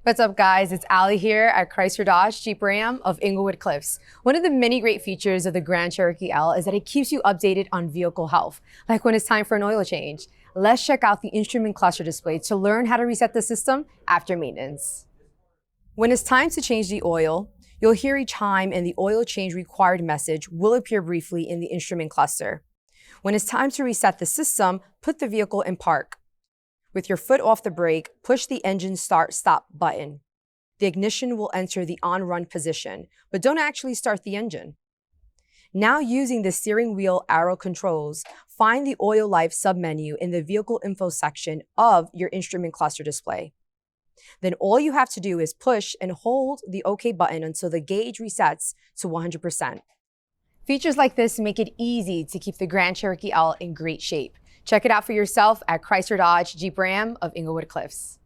What's up, guys? It's Allie here at Chrysler Dodge Jeep Ram of Englewood Cliffs. One of the many great features of the Grand Cherokee L is that it keeps you updated on vehicle health, like when it's time for an oil change. Let's check out the instrument cluster display to learn how to reset the system after maintenance. When it's time to change the oil, you'll hear a chime and the oil change required message will appear briefly in the instrument cluster. When it's time to reset the system, put the vehicle in park. With your foot off the brake, push the engine start-stop button. The ignition will enter the on-run position, but don't actually start the engine. Now, using the steering wheel arrow controls, find the Oil Life submenu in the Vehicle Info section of your instrument cluster display. Then all you have to do is push and hold the OK button until the gauge resets to 100%. Features like this make it easy to keep the Grand Cherokee L in great shape. Check it out for yourself at Chrysler Dodge Jeep Ram of Englewood Cliffs.